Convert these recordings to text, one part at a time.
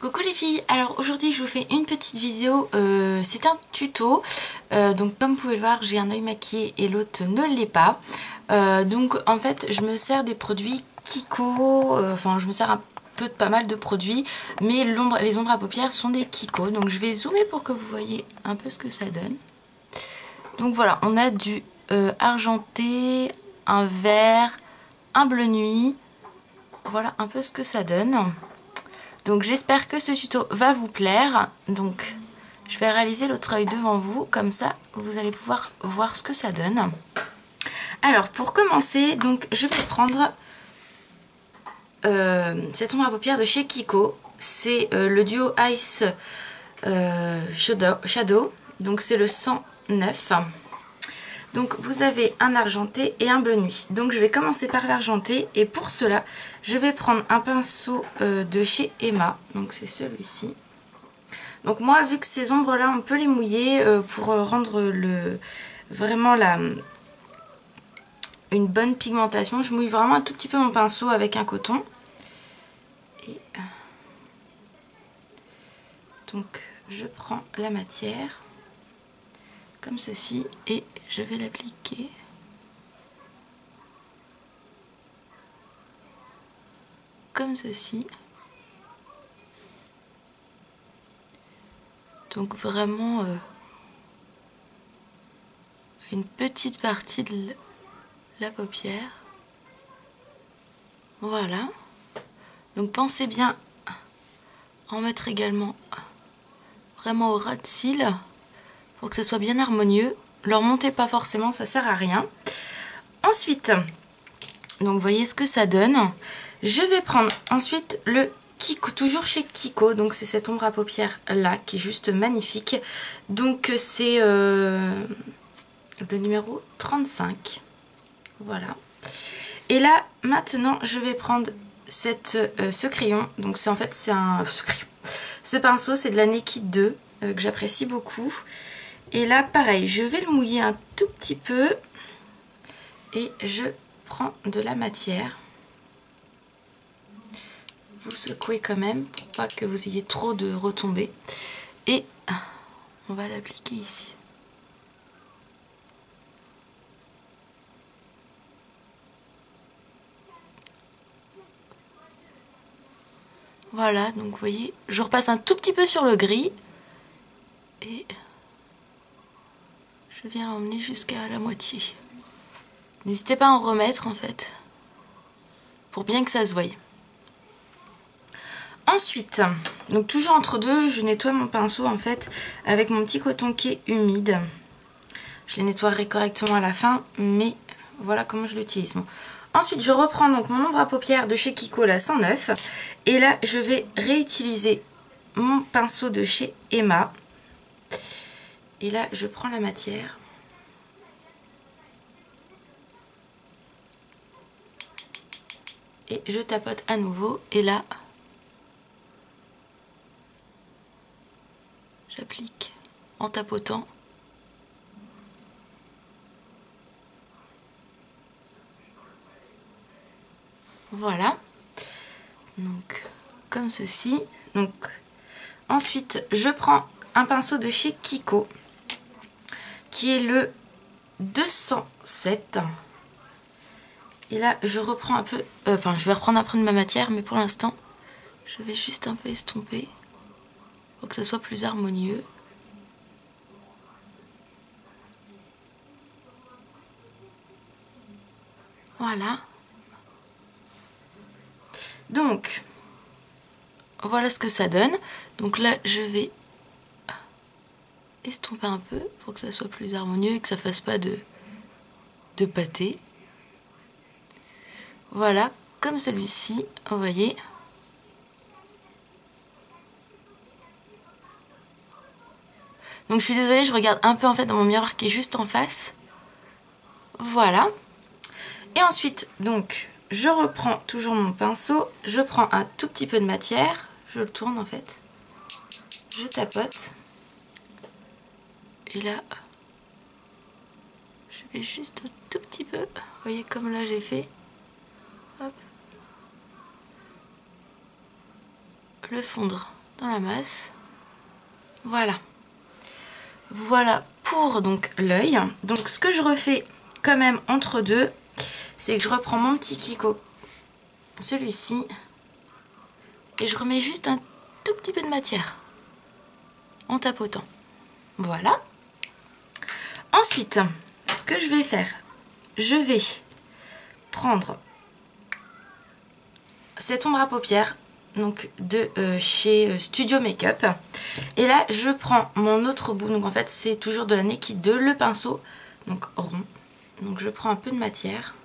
Coucou les filles, alors aujourd'hui je vous fais une petite vidéo, c'est un tuto, donc comme vous pouvez le voir j'ai un œil maquillé et l'autre ne l'est pas, donc en fait je me sers des produits Kiko, enfin je me sers un peu de pas mal de produits, mais les ombres à paupières sont des Kiko, donc je vais zoomer pour que vous voyez un peu ce que ça donne. Donc voilà, on a du argenté, un vert, un bleu nuit, voilà un peu ce que ça donne. Donc j'espère que ce tuto va vous plaire. Donc je vais réaliser l'autre œil devant vous, comme ça vous allez pouvoir voir ce que ça donne. Alors pour commencer, donc je vais prendre cette ombre à paupières de chez Kiko. C'est le duo Ice Shadow, donc c'est le 109. Donc vous avez un argenté et un bleu nuit. Donc je vais commencer par l'argenté et pour cela je vais prendre un pinceau de chez Emma. Donc c'est celui-ci. Donc moi vu que ces ombres là on peut les mouiller pour rendre vraiment une bonne pigmentation. Je mouille vraiment un tout petit peu mon pinceau avec un coton. Et donc je prends la matière comme ceci et je vais l'appliquer comme ceci. Donc vraiment une petite partie de la paupière. Voilà. Donc pensez bien en mettre également vraiment au ras de cils pour que ça soit bien harmonieux. Leur montez pas forcément, ça sert à rien. Ensuite, donc vous voyez ce que ça donne. Je vais prendre ensuite le Kiko, toujours chez Kiko, donc c'est cette ombre à paupières là qui est juste magnifique. Donc c'est le numéro 35. Voilà. Et là maintenant je vais prendre ce crayon. Donc c'est en fait c'est ce pinceau, c'est de la Naked 2 que j'apprécie beaucoup. Et là pareil, je vais le mouiller un tout petit peu et je prends de la matière. Vous secouez quand même pour pas que vous ayez trop de retombées. Et on va l'appliquer ici. Voilà, donc vous voyez, je repasse un tout petit peu sur le gris. Et je viens l'emmener jusqu'à la moitié. N'hésitez pas à en remettre en fait, pour bien que ça se voie. Ensuite, donc toujours entre deux, je nettoie mon pinceau en fait avec mon petit coton qui est humide. Je les nettoierai correctement à la fin, mais voilà comment je l'utilise. Bon. Ensuite, je reprends donc mon ombre à paupières de chez Kiko, la 109. Et là, je vais réutiliser mon pinceau de chez Emma. Et là, je prends la matière. Et je tapote à nouveau. Et là, j'applique en tapotant. Voilà. Donc, comme ceci. Donc, ensuite, je prends un pinceau de chez Kiko, qui est le 207. Et là, je reprends un peu, je vais reprendre un peu de ma matière, mais pour l'instant, je vais juste un peu estomper pour que ça soit plus harmonieux. Voilà. Donc, voilà ce que ça donne. Donc là, je vais estomper un peu pour que ça soit plus harmonieux et que ça fasse pas de pâté. Voilà, comme celui-ci, vous voyez. Donc je suis désolée, je regarde un peu en fait dans mon miroir qui est juste en face. Voilà. Et ensuite, donc, je reprends toujours mon pinceau, je prends un tout petit peu de matière, je le tourne en fait, je tapote. Et là, je vais juste un tout petit peu, vous voyez comme là j'ai fait, hop, le fondre. dans la masse. Voilà. Voilà pour donc l'œil. Donc ce que je refais quand même entre deux, c'est que je reprends mon petit Kiko, celui-ci, et je remets juste un tout petit peu de matière en tapotant. Voilà. Ensuite, ce que je vais faire, je vais prendre cette ombre à paupières donc de chez Studio Makeup, et là je prends mon autre bout, donc en fait c'est toujours de la Naked 2, le pinceau donc rond, donc je prends un peu de matière,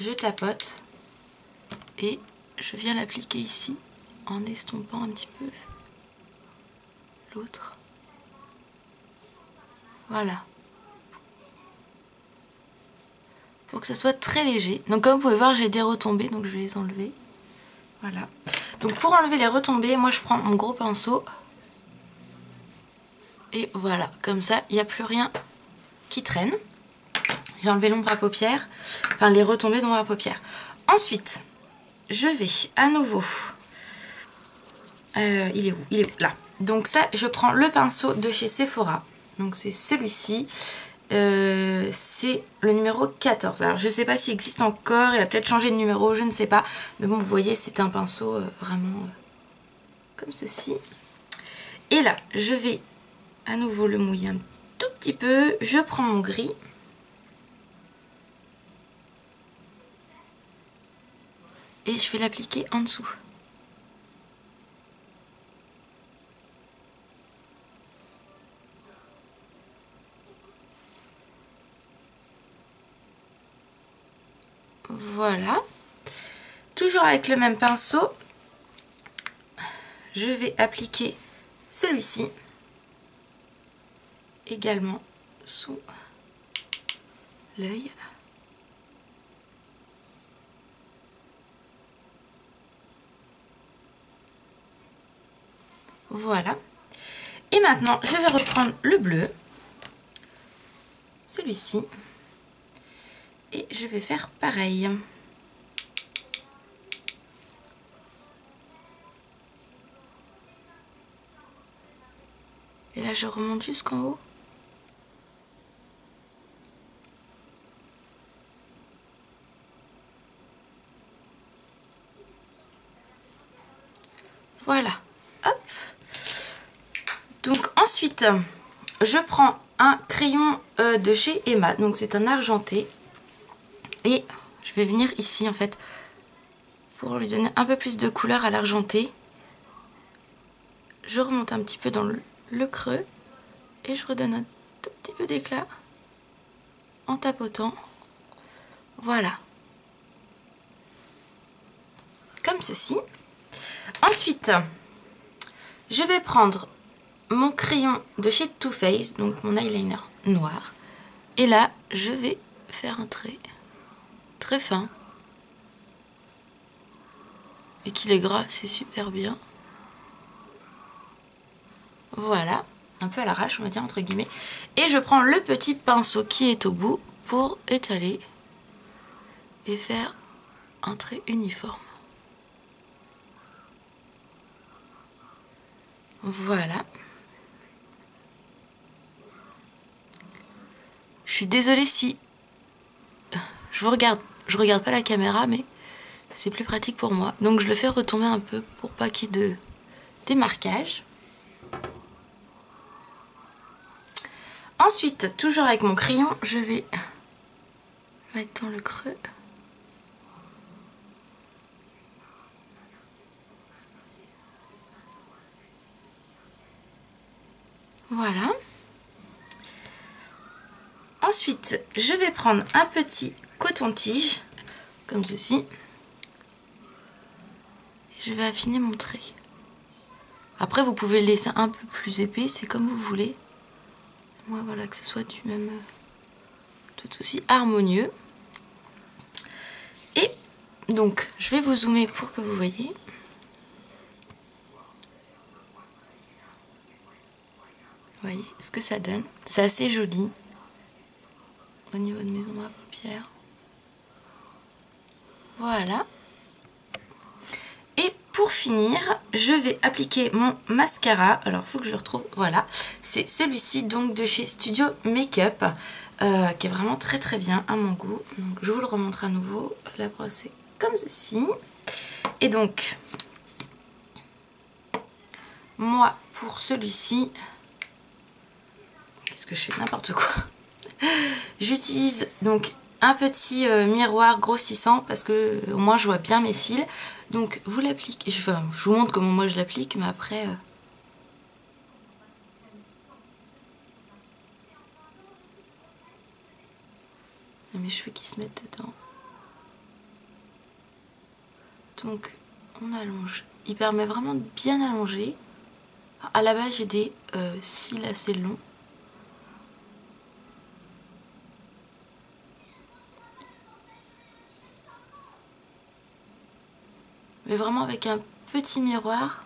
je tapote et je viens l'appliquer ici en estompant un petit peu l'autre. Voilà. Pour que ça soit très léger. Donc comme vous pouvez voir, j'ai des retombées, donc je vais les enlever. Voilà. Donc pour enlever les retombées, moi je prends mon gros pinceau. Et voilà, comme ça, il n'y a plus rien qui traîne. J'ai enlevé l'ombre à paupières, enfin les retombées d'ombre à paupières. Ensuite, je vais à nouveau... il est où? Il est où? Là. Donc ça, je prends le pinceau de chez Sephora. Donc c'est celui-ci. C'est le numéro 14. Alors je sais pas s'il existe encore, il a peut-être changé de numéro, je ne sais pas. Mais bon, vous voyez, c'est un pinceau vraiment comme ceci. Et là, je vais à nouveau le mouiller un tout petit peu. Je prends mon gris. Et je vais l'appliquer en dessous. Voilà. Toujours avec le même pinceau, je vais appliquer celui-ci également sous l'œil. Voilà. Et maintenant, je vais reprendre le bleu, celui-ci, et je vais faire pareil. Et là, je remonte jusqu'en haut. Voilà. Hop. Donc ensuite, je prends un crayon de chez Emma. Donc c'est un argenté. Et je vais venir ici en fait pour lui donner un peu plus de couleur à l'argenté. Je remonte un petit peu dans le creux et je redonne un tout petit peu d'éclat en tapotant. Voilà. Comme ceci. Ensuite, je vais prendre mon crayon de chez Too Faced, donc mon eyeliner noir. Et là, je vais faire un trait très fin. Et qu'il est gras, c'est super bien. Voilà, un peu à l'arrache, on va dire, entre guillemets. Et je prends le petit pinceau qui est au bout pour étaler et faire un trait uniforme. Voilà. Je suis désolée si je regarde pas la caméra, mais c'est plus pratique pour moi. Donc je le fais retomber un peu pour pas qu'il y ait de démarquage. Ensuite, toujours avec mon crayon, je vais mettre dans le creux. Voilà. Ensuite, je vais prendre un petit coton-tige, comme ceci. Et je vais affiner mon trait. Après, vous pouvez le laisser un peu plus épais, c'est comme vous voulez. Moi, voilà, que ce soit du même, tout aussi harmonieux. Et donc, je vais vous zoomer pour que vous voyez. Vous voyez ce que ça donne. C'est assez joli au niveau de mes ombres à paupières. Voilà. Et pour pour finir, je vais appliquer mon mascara. Alors, il faut que je le retrouve. Voilà, c'est celui-ci donc de chez Studio Makeup, qui est vraiment très très bien à mon goût. Donc, je vous le remontre à nouveau. La brosse est comme ceci. Et donc, moi, pour celui-ci, qu'est-ce que je fais? N'importe quoi. J'utilise donc un petit miroir grossissant parce que au moins je vois bien mes cils. Donc vous l'appliquez, je vous montre comment moi je l'applique, mais après... Il y a mes cheveux qui se mettent dedans. Donc on allonge. Il permet vraiment de bien allonger. À la base j'ai des cils assez longs. Mais vraiment avec un petit miroir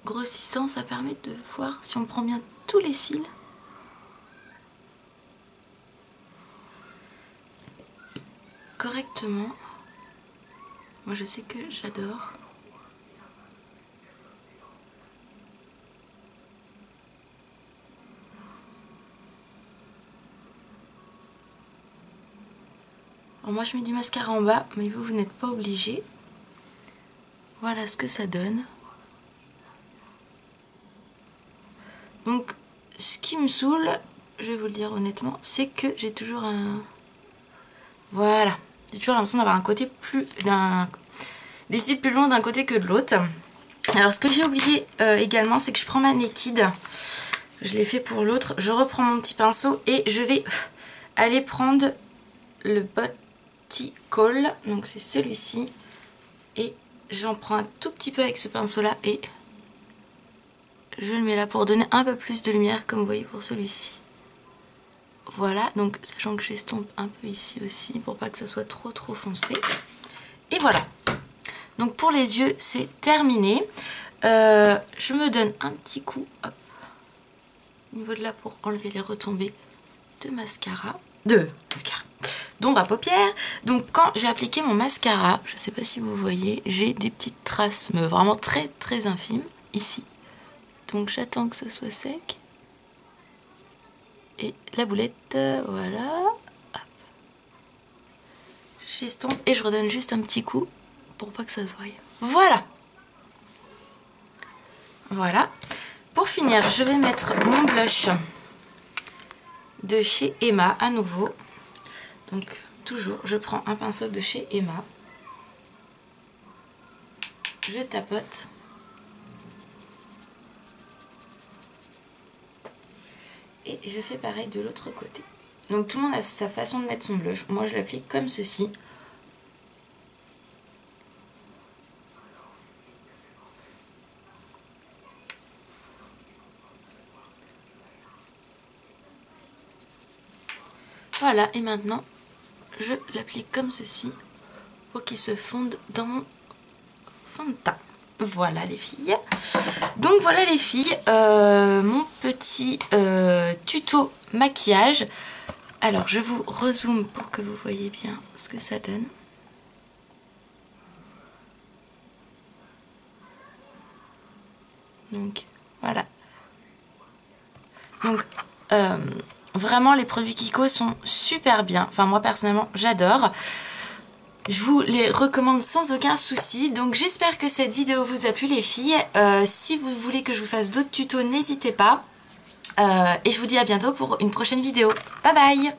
grossissant, ça permet de voir si on prend bien tous les cils. Correctement. Moi je sais que j'adore. Alors moi je mets du mascara en bas, mais vous n'êtes pas obligé. Voilà ce que ça donne. Donc ce qui me saoule, je vais vous le dire honnêtement, c'est que j'ai toujours un... Voilà, j'ai toujours l'impression d'avoir un côté plus... des cils plus longs d'un côté que de l'autre. Alors ce que j'ai oublié également, c'est que je prends ma Naked. Je l'ai fait pour l'autre. Je reprends mon petit pinceau et je vais aller prendre le Boticall. Donc c'est celui-ci. Et j'en prends un tout petit peu avec ce pinceau-là et je le mets là pour donner un peu plus de lumière, comme vous voyez pour celui-ci. Voilà, donc sachant que j'estompe un peu ici aussi pour pas que ça soit trop foncé. Et voilà. Donc pour les yeux, c'est terminé. Je me donne un petit coup, hop, au niveau de là pour enlever les retombées de mascara. D'ombre à paupières. Donc quand j'ai appliqué mon mascara, je sais pas si vous voyez, j'ai des petites traces, mais vraiment très infimes, ici. Donc j'attends que ça soit sec. Et la boulette, voilà. Hop. J'estompe et je redonne juste un petit coup pour pas que ça se voie. Voilà. Voilà. Pour finir, je vais mettre mon blush de chez Emma à nouveau. Donc toujours, je prends un pinceau de chez Emma. Je tapote. Et je fais pareil de l'autre côté. Donc tout le monde a sa façon de mettre son blush. Moi je l'applique comme ceci. Voilà, et maintenant je l'applique comme ceci pour qu'il se fonde dans mon fond de teint. Voilà les filles. Donc voilà les filles, mon petit tuto maquillage. Alors je vous rezoome pour que vous voyez bien ce que ça donne. Donc voilà. Donc vraiment les produits Kiko sont super bien. Enfin moi personnellement j'adore. Je vous les recommande sans aucun souci. Donc j'espère que cette vidéo vous a plu les filles. Si vous voulez que je vous fasse d'autres tutos, n'hésitez pas. Et je vous dis à bientôt pour une prochaine vidéo. Bye bye!